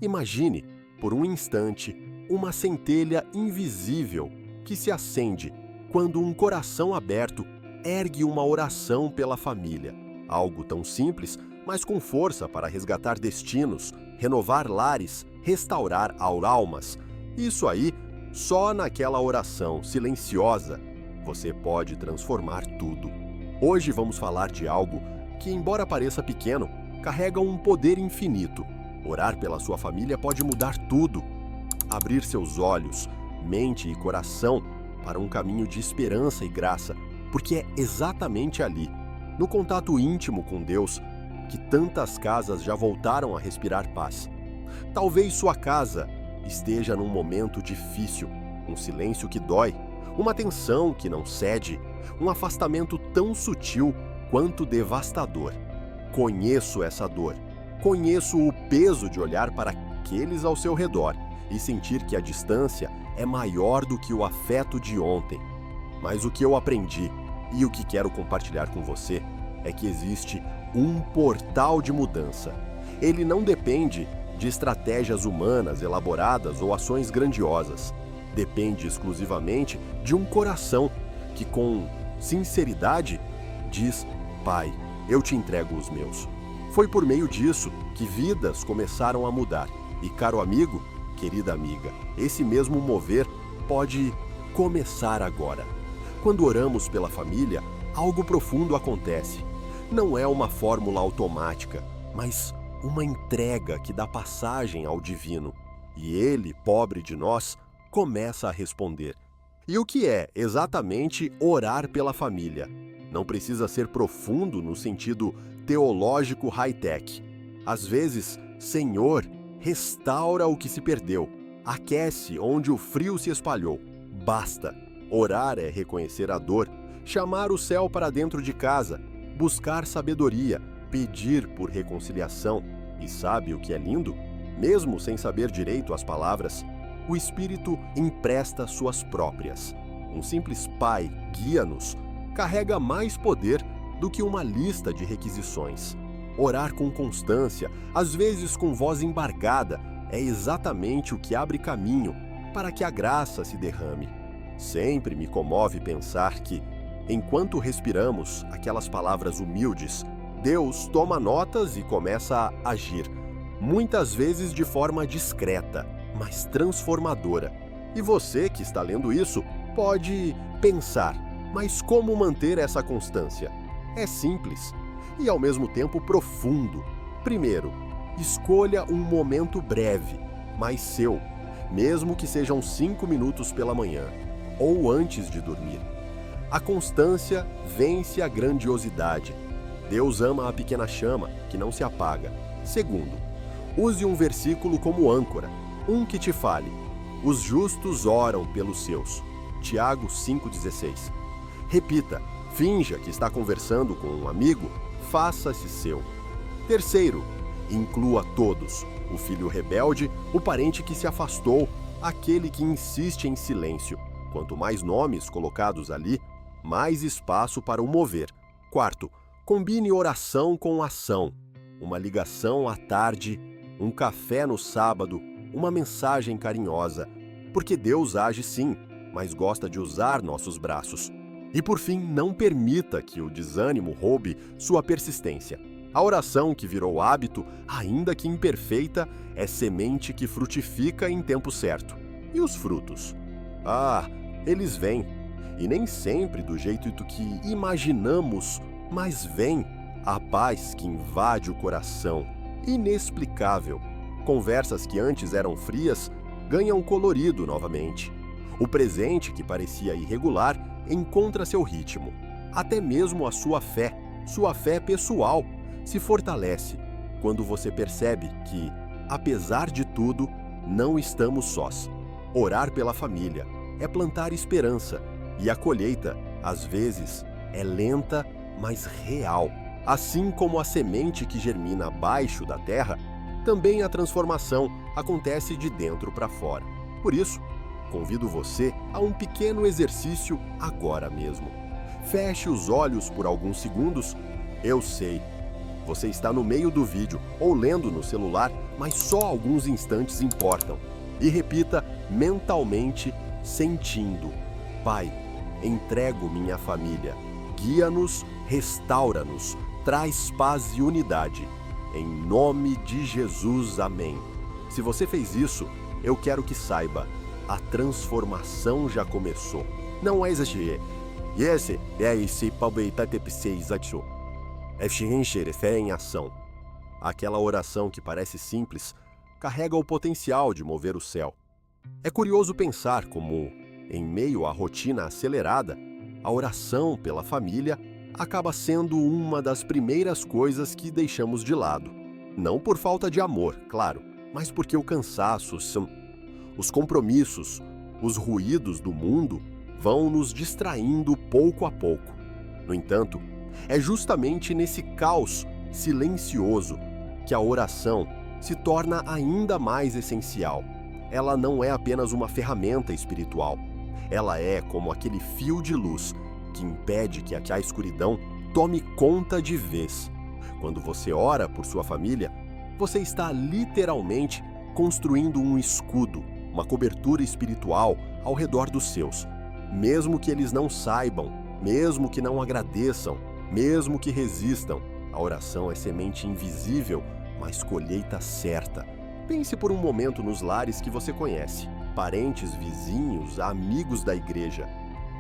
Imagine, por um instante, uma centelha invisível que se acende quando um coração aberto ergue uma oração pela família. Algo tão simples, mas com força para resgatar destinos, renovar lares, restaurar almas. Isso aí, só naquela oração silenciosa, você pode transformar tudo. Hoje vamos falar de algo que, embora pareça pequeno, carrega um poder infinito. Orar pela sua família pode mudar tudo. Abrir seus olhos, mente e coração para um caminho de esperança e graça, porque é exatamente ali, no contato íntimo com Deus, que tantas casas já voltaram a respirar paz. Talvez sua casa esteja num momento difícil, um silêncio que dói, uma tensão que não cede, um afastamento tão sutil quanto devastador. Conheço essa dor. Conheço o peso de olhar para aqueles ao seu redor e sentir que a distância é maior do que o afeto de ontem. Mas o que eu aprendi e o que quero compartilhar com você é que existe um portal de mudança. Ele não depende de estratégias humanas elaboradas ou ações grandiosas. Depende exclusivamente de um coração que, com sinceridade, diz: Pai, eu te entrego os meus. Foi por meio disso que vidas começaram a mudar. E, caro amigo, querida amiga, esse mesmo mover pode começar agora. Quando oramos pela família, algo profundo acontece. Não é uma fórmula automática, mas uma entrega que dá passagem ao divino. E ele, pobre de nós, começa a responder. E o que é exatamente orar pela família? Não precisa ser profundo no sentido teológico high-tech. Às vezes, Senhor, restaura o que se perdeu, aquece onde o frio se espalhou. Basta. Orar é reconhecer a dor, chamar o céu para dentro de casa, buscar sabedoria, pedir por reconciliação. E sabe o que é lindo? Mesmo sem saber direito as palavras, o Espírito empresta suas próprias. Um simples Pai, guia-nos, carrega mais poder do que uma lista de requisições. Orar com constância, às vezes com voz embargada, é exatamente o que abre caminho para que a graça se derrame. Sempre me comove pensar que, enquanto respiramos aquelas palavras humildes, Deus toma notas e começa a agir, muitas vezes de forma discreta, mas transformadora. E você que está lendo isso pode pensar: mas como manter essa constância? É simples e ao mesmo tempo profundo. Primeiro, escolha um momento breve, mas seu, mesmo que sejam 5 minutos pela manhã ou antes de dormir. A constância vence a grandiosidade. Deus ama a pequena chama, que não se apaga. Segundo, use um versículo como âncora, um que te fale: os justos oram pelos seus. Tiago 5,16. Repita, finja que está conversando com um amigo, faça-se seu. Terceiro, inclua todos: o filho rebelde, o parente que se afastou, aquele que insiste em silêncio. Quanto mais nomes colocados ali, mais espaço para o mover. Quarto, combine oração com ação. Uma ligação à tarde, um café no sábado, uma mensagem carinhosa. Porque Deus age sim, mas gosta de usar nossos braços. E por fim, não permita que o desânimo roube sua persistência. A oração que virou hábito, ainda que imperfeita, é semente que frutifica em tempo certo. E os frutos? Eles vêm. E nem sempre do jeito que imaginamos, mas vem. A paz que invade o coração. Inexplicável. Conversas que antes eram frias ganham colorido novamente. O presente que parecia irregular encontra seu ritmo. Até mesmo a sua fé pessoal, se fortalece quando você percebe que, apesar de tudo, não estamos sós. Orar pela família é plantar esperança, e a colheita, às vezes, é lenta, mas real. Assim como a semente que germina abaixo da terra, também a transformação acontece de dentro para fora. Por isso, convido você a um pequeno exercício agora mesmo. Feche os olhos por alguns segundos. Eu sei, Você está no meio do vídeo ou lendo no celular, mas só alguns instantes importam. E repita mentalmente, sentindo: Pai, entrego minha família. Guia-nos, restaura-nos, traz paz e unidade. Em nome de Jesus, amém. Se você fez isso, eu quero que saiba, a transformação já começou. Não é exagero. Esse é esse palpitante é fé em ação. Aquela oração que parece simples carrega o potencial de mover o céu. É curioso pensar como, em meio à rotina acelerada, a oração pela família acaba sendo uma das primeiras coisas que deixamos de lado. Não por falta de amor, claro, mas porque o cansaço, os compromissos, os ruídos do mundo vão nos distraindo pouco a pouco. No entanto, é justamente nesse caos silencioso que a oração se torna ainda mais essencial. Ela não é apenas uma ferramenta espiritual. Ela é como aquele fio de luz que impede que a escuridão tome conta de vez. Quando você ora por sua família, você está literalmente construindo um escudo, uma cobertura espiritual ao redor dos seus. Mesmo que eles não saibam, mesmo que não agradeçam, mesmo que resistam, a oração é semente invisível, mas colheita certa. Pense por um momento nos lares que você conhece, parentes, vizinhos, amigos da igreja.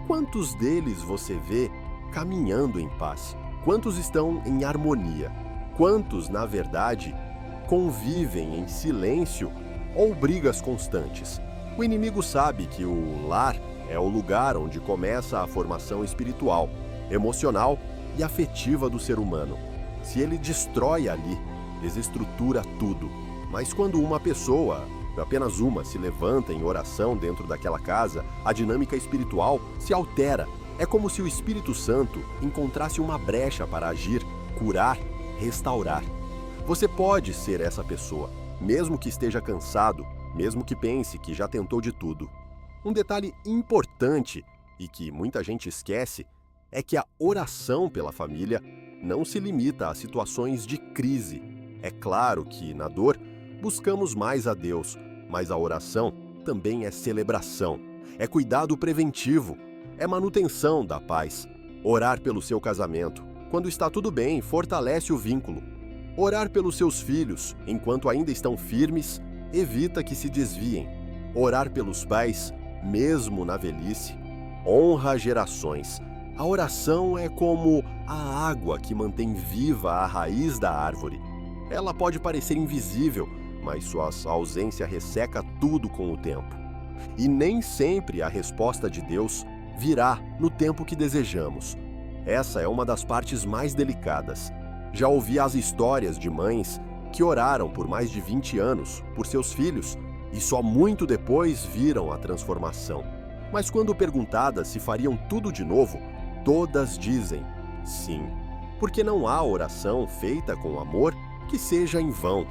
Quantos deles você vê caminhando em paz? Quantos estão em harmonia? Quantos, na verdade, convivem em silêncio ou brigas constantes? O inimigo sabe que o lar é o lugar onde começa a formação espiritual, emocional e afetiva do ser humano. Se ele destrói ali, desestrutura tudo. Mas quando uma pessoa, apenas uma, se levanta em oração dentro daquela casa, a dinâmica espiritual se altera. É como se o Espírito Santo encontrasse uma brecha para agir, curar, restaurar. Você pode ser essa pessoa, mesmo que esteja cansado, mesmo que pense que já tentou de tudo. Um detalhe importante, e que muita gente esquece, é que a oração pela família não se limita a situações de crise. É claro que, na dor, buscamos mais a Deus, mas a oração também é celebração, é cuidado preventivo, é manutenção da paz. Orar pelo seu casamento, quando está tudo bem, fortalece o vínculo. Orar pelos seus filhos, enquanto ainda estão firmes, evita que se desviem. Orar pelos pais, mesmo na velhice, honra gerações. A oração é como a água que mantém viva a raiz da árvore. Ela pode parecer invisível, mas sua ausência resseca tudo com o tempo. E nem sempre a resposta de Deus virá no tempo que desejamos. Essa é uma das partes mais delicadas. Já ouvi as histórias de mães que oraram por mais de 20 anos por seus filhos e só muito depois viram a transformação. Mas quando perguntadas se fariam tudo de novo, todas dizem sim, porque não há oração feita com amor que seja em vão.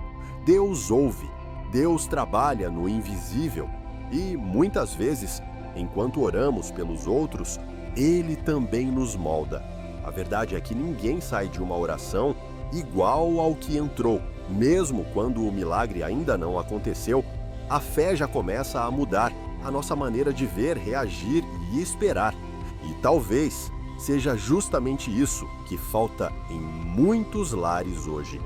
Deus ouve, Deus trabalha no invisível e, muitas vezes, enquanto oramos pelos outros, Ele também nos molda. A verdade é que ninguém sai de uma oração igual ao que entrou. Mesmo quando o milagre ainda não aconteceu, a fé já começa a mudar a nossa maneira de ver, reagir e esperar. E talvez seja justamente isso que falta em muitos lares hoje.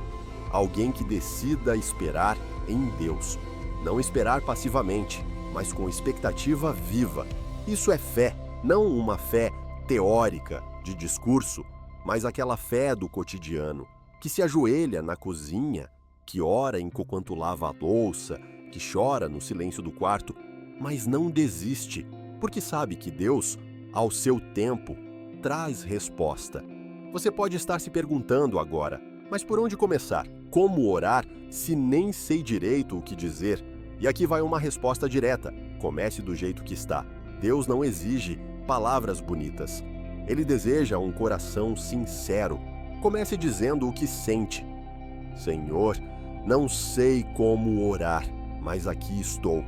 Alguém que decida esperar em Deus. Não esperar passivamente, mas com expectativa viva. Isso é fé, não uma fé teórica, de discurso, mas aquela fé do cotidiano, que se ajoelha na cozinha, que ora enquanto lava a louça, que chora no silêncio do quarto, mas não desiste, porque sabe que Deus, ao seu tempo, traz resposta. Você pode estar se perguntando agora, mas por onde começar? Como orar se nem sei direito o que dizer? E aqui vai uma resposta direta. Comece do jeito que está. Deus não exige palavras bonitas. Ele deseja um coração sincero. Comece dizendo o que sente. Senhor, não sei como orar, mas aqui estou.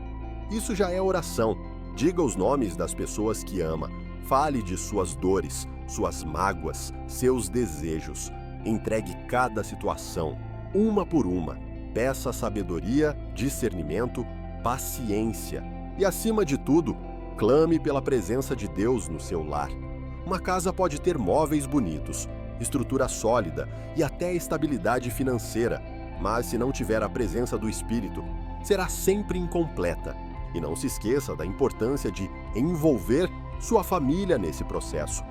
Isso já é oração. Diga os nomes das pessoas que ama. Fale de suas dores, suas mágoas, seus desejos. Entregue cada situação, uma por uma. Peça sabedoria, discernimento, paciência e, acima de tudo, clame pela presença de Deus no seu lar. Uma casa pode ter móveis bonitos, estrutura sólida e até estabilidade financeira, mas se não tiver a presença do Espírito, será sempre incompleta. E não se esqueça da importância de envolver sua família nesse processo.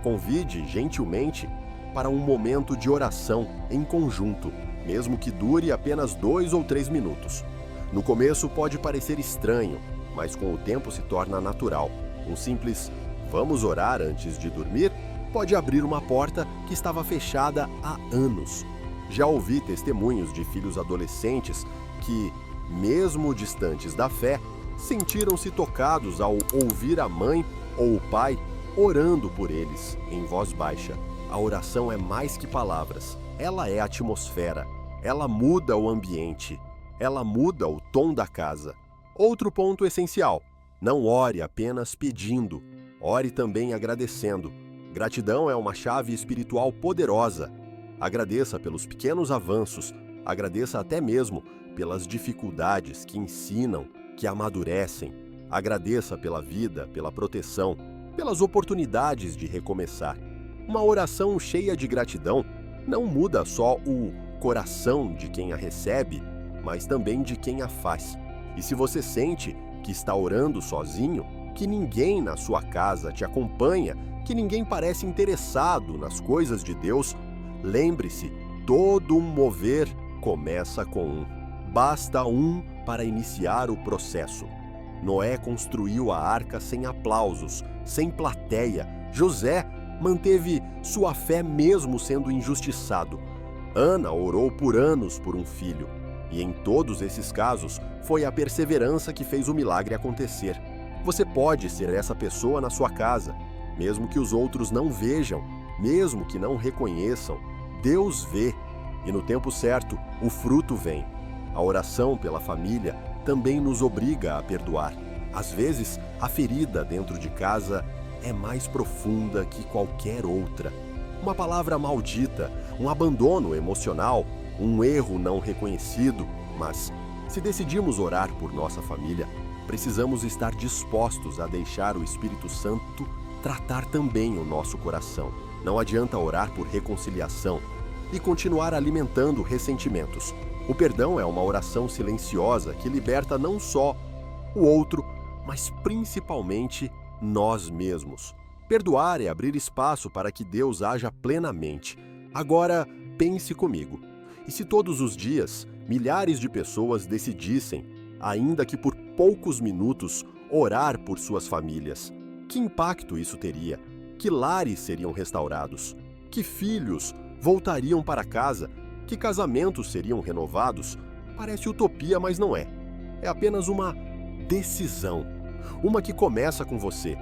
Convide gentilmente para um momento de oração em conjunto, mesmo que dure apenas 2 ou 3 minutos. No começo pode parecer estranho, mas com o tempo se torna natural. Um simples "vamos orar antes de dormir" pode abrir uma porta que estava fechada há anos. Já ouvi testemunhos de filhos adolescentes que, mesmo distantes da fé, sentiram-se tocados ao ouvir a mãe ou o pai orando por eles em voz baixa. A oração é mais que palavras, ela é atmosfera, ela muda o ambiente, ela muda o tom da casa. Outro ponto essencial: não ore apenas pedindo, ore também agradecendo. Gratidão é uma chave espiritual poderosa. Agradeça pelos pequenos avanços, agradeça até mesmo pelas dificuldades que ensinam, que amadurecem. Agradeça pela vida, pela proteção, pelas oportunidades de recomeçar. Uma oração cheia de gratidão não muda só o coração de quem a recebe, mas também de quem a faz. E se você sente que está orando sozinho, que ninguém na sua casa te acompanha, que ninguém parece interessado nas coisas de Deus, lembre-se, todo um mover começa com um. Basta um para iniciar o processo. Noé construiu a arca sem aplausos, sem plateia. José manteve sua fé mesmo sendo injustiçado. Ana orou por anos por um filho. E em todos esses casos, foi a perseverança que fez o milagre acontecer. Você pode ser essa pessoa na sua casa, mesmo que os outros não vejam, mesmo que não reconheçam. Deus vê, e no tempo certo, o fruto vem. A oração pela família também nos obriga a perdoar. Às vezes, a ferida dentro de casa é mais profunda que qualquer outra. Uma palavra maldita, um abandono emocional, um erro não reconhecido. Mas, se decidimos orar por nossa família, precisamos estar dispostos a deixar o Espírito Santo tratar também o nosso coração. Não adianta orar por reconciliação e continuar alimentando ressentimentos. O perdão é uma oração silenciosa que liberta não só o outro, mas principalmente nós mesmos. Perdoar é abrir espaço para que Deus haja plenamente. Agora, pense comigo. E se todos os dias milhares de pessoas decidissem, ainda que por poucos minutos, orar por suas famílias? Que impacto isso teria? Que lares seriam restaurados? Que filhos voltariam para casa? Que casamentos seriam renovados? Parece utopia, mas não é. É apenas uma decisão. Uma que começa com você.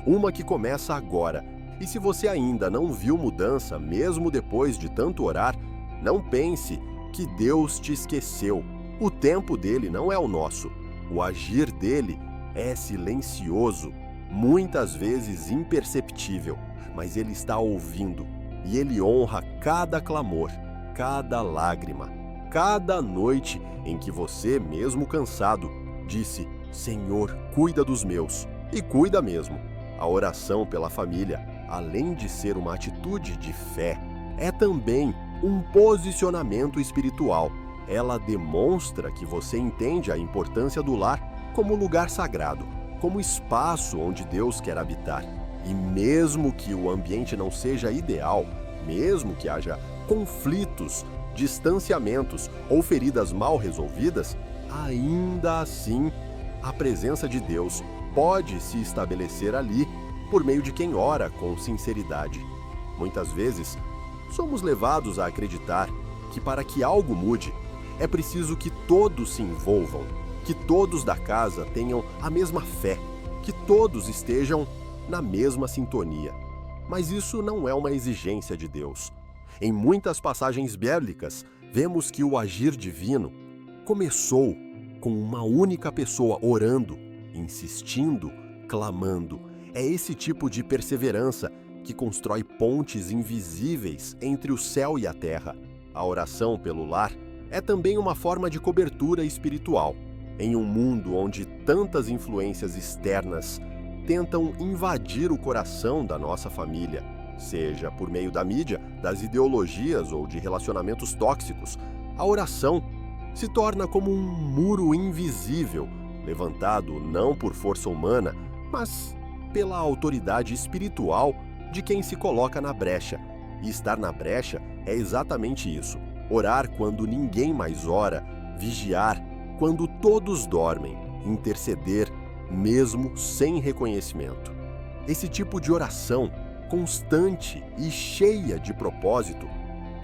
Uma que começa agora. E se você ainda não viu mudança, mesmo depois de tanto orar, não pense que Deus te esqueceu. O tempo dele não é o nosso. O agir dele é silencioso, muitas vezes imperceptível, mas ele está ouvindo e ele honra cada clamor, cada lágrima, cada noite em que você, mesmo cansado, disse: Senhor, cuida dos meus, e cuida mesmo. A oração pela família, além de ser uma atitude de fé, é também um posicionamento espiritual. Ela demonstra que você entende a importância do lar como lugar sagrado, como espaço onde Deus quer habitar. E mesmo que o ambiente não seja ideal, mesmo que haja conflitos, distanciamentos ou feridas mal resolvidas, ainda assim, a presença de Deus pode se estabelecer ali por meio de quem ora com sinceridade. Muitas vezes, somos levados a acreditar que para que algo mude, é preciso que todos se envolvam, que todos da casa tenham a mesma fé, que todos estejam na mesma sintonia. Mas isso não é uma exigência de Deus. Em muitas passagens bíblicas, vemos que o agir divino começou com uma única pessoa orando, insistindo, clamando. É esse tipo de perseverança que constrói pontes invisíveis entre o céu e a terra. A oração pelo lar é também uma forma de cobertura espiritual. Em um mundo onde tantas influências externas tentam invadir o coração da nossa família, seja por meio da mídia, das ideologias ou de relacionamentos tóxicos, a oração se torna como um muro invisível, levantado não por força humana, mas pela autoridade espiritual de quem se coloca na brecha. E estar na brecha é exatamente isso: orar quando ninguém mais ora, vigiar quando todos dormem, interceder mesmo sem reconhecimento. Esse tipo de oração, constante e cheia de propósito,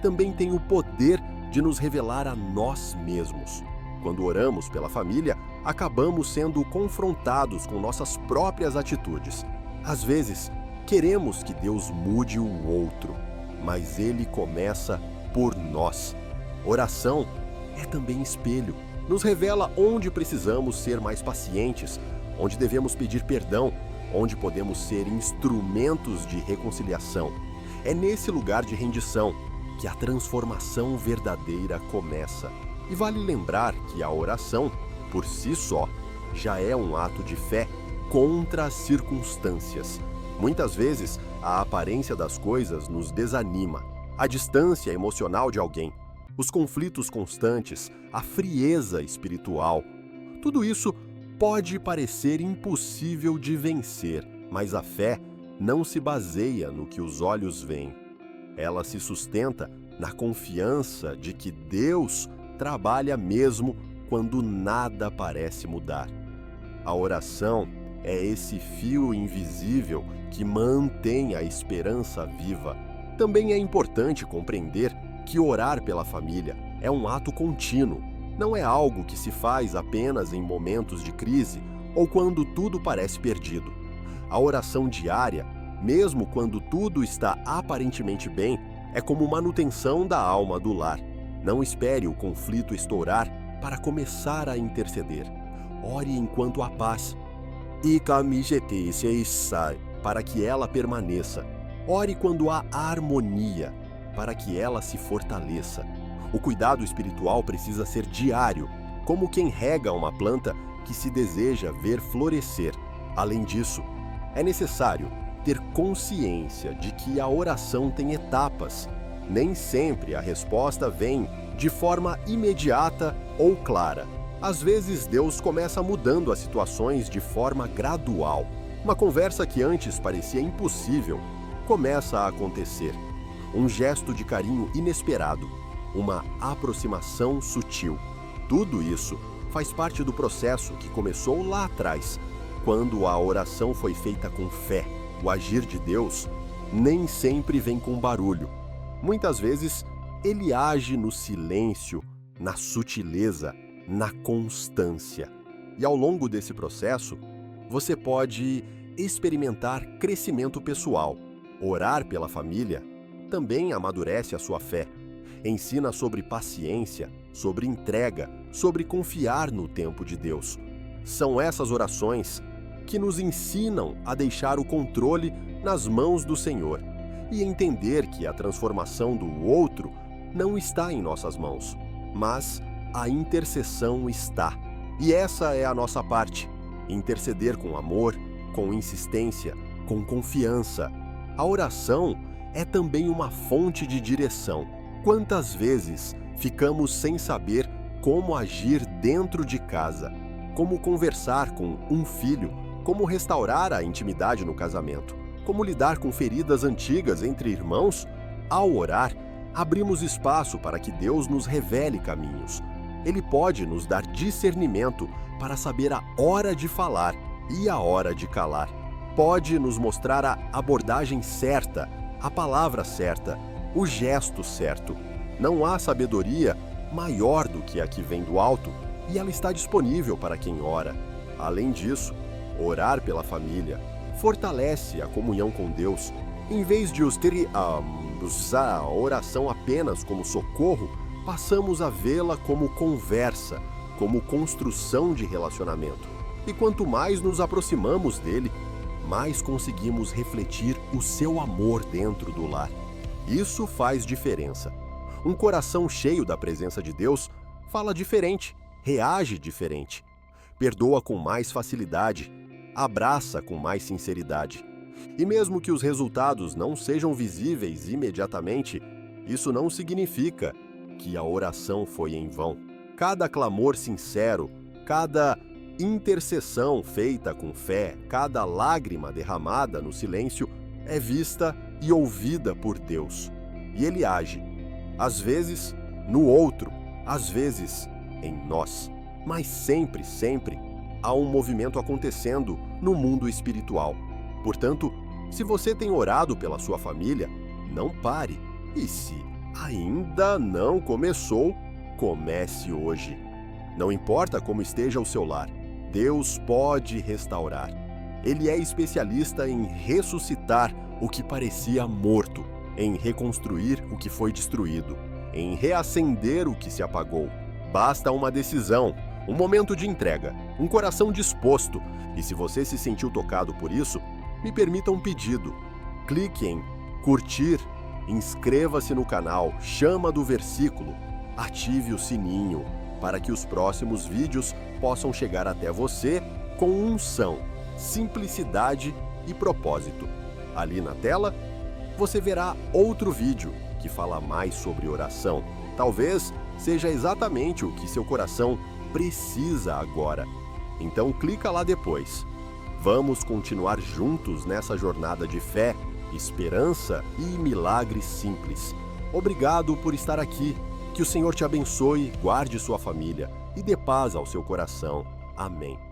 também tem o poder de nos revelar a nós mesmos. Quando oramos pela família, acabamos sendo confrontados com nossas próprias atitudes. Às vezes, queremos que Deus mude o outro, mas Ele começa por nós. Oração é também espelho. Nos revela onde precisamos ser mais pacientes, onde devemos pedir perdão, onde podemos ser instrumentos de reconciliação. É nesse lugar de rendição que a transformação verdadeira começa. E vale lembrar que a oração, por si só, já é um ato de fé contra as circunstâncias. Muitas vezes, a aparência das coisas nos desanima, a distância emocional de alguém, os conflitos constantes, a frieza espiritual. Tudo isso pode parecer impossível de vencer, mas a fé não se baseia no que os olhos veem. Ela se sustenta na confiança de que Deus trabalha mesmo quando nada parece mudar. A oração é esse fio invisível que mantém a esperança viva. Também é importante compreender que orar pela família é um ato contínuo. Não é algo que se faz apenas em momentos de crise ou quando tudo parece perdido. A oração diária, mesmo quando tudo está aparentemente bem, é como manutenção da alma do lar. Não espere o conflito estourar para começar a interceder. Ore enquanto há paz. Para que ela permaneça. Ore quando há harmonia, para que ela se fortaleça. O cuidado espiritual precisa ser diário, como quem rega uma planta que se deseja ver florescer. Além disso, é necessário ter consciência de que a oração tem etapas. Nem sempre a resposta vem de forma imediata ou clara. Às vezes, Deus começa mudando as situações de forma gradual. Uma conversa que antes parecia impossível começa a acontecer. Um gesto de carinho inesperado, uma aproximação sutil. Tudo isso faz parte do processo que começou lá atrás, quando a oração foi feita com fé. O agir de Deus nem sempre vem com barulho. Muitas vezes, Ele age no silêncio, na sutileza, na constância. E ao longo desse processo, você pode experimentar crescimento pessoal. Orar pela família também amadurece a sua fé. Ensina sobre paciência, sobre entrega, sobre confiar no tempo de Deus. São essas orações que nos ensinam a deixar o controle nas mãos do Senhor e entender que a transformação do outro não está em nossas mãos, mas a intercessão está. E essa é a nossa parte: interceder com amor, com insistência, com confiança. A oração é também uma fonte de direção. Quantas vezes ficamos sem saber como agir dentro de casa, como conversar com um filho, como restaurar a intimidade no casamento, como lidar com feridas antigas entre irmãos? Ao orar, abrimos espaço para que Deus nos revele caminhos. Ele pode nos dar discernimento para saber a hora de falar e a hora de calar. Pode nos mostrar a abordagem certa, a palavra certa, o gesto certo. Não há sabedoria maior do que a que vem do alto, e ela está disponível para quem ora. Além disso, orar pela família fortalece a comunhão com Deus. Em vez de usar a oração apenas como socorro, passamos a vê-la como conversa, como construção de relacionamento. E quanto mais nos aproximamos dele, mais conseguimos refletir o seu amor dentro do lar. Isso faz diferença. Um coração cheio da presença de Deus fala diferente, reage diferente, perdoa com mais facilidade, abraça com mais sinceridade. E mesmo que os resultados não sejam visíveis imediatamente, isso não significa que a oração foi em vão. Cada clamor sincero, cada intercessão feita com fé, cada lágrima derramada no silêncio é vista e ouvida por Deus. E Ele age, às vezes no outro, às vezes em nós. Mas sempre, sempre há um movimento acontecendo no mundo espiritual. Portanto, se você tem orado pela sua família, não pare. E se ainda não começou, comece hoje. Não importa como esteja o seu lar, Deus pode restaurar. Ele é especialista em ressuscitar o que parecia morto, em reconstruir o que foi destruído, em reacender o que se apagou. Basta uma decisão, um momento de entrega, um coração disposto. E se você se sentiu tocado por isso, me permita um pedido. Clique em curtir, inscreva-se no canal, chama do versículo, ative o sininho para que os próximos vídeos possam chegar até você com unção, simplicidade e propósito. Ali na tela, você verá outro vídeo que fala mais sobre oração. Talvez seja exatamente o que seu coração precisa agora. Então clica lá depois. Vamos continuar juntos nessa jornada de fé, esperança e milagres simples. Obrigado por estar aqui. Que o Senhor te abençoe, guarde sua família e dê paz ao seu coração. Amém.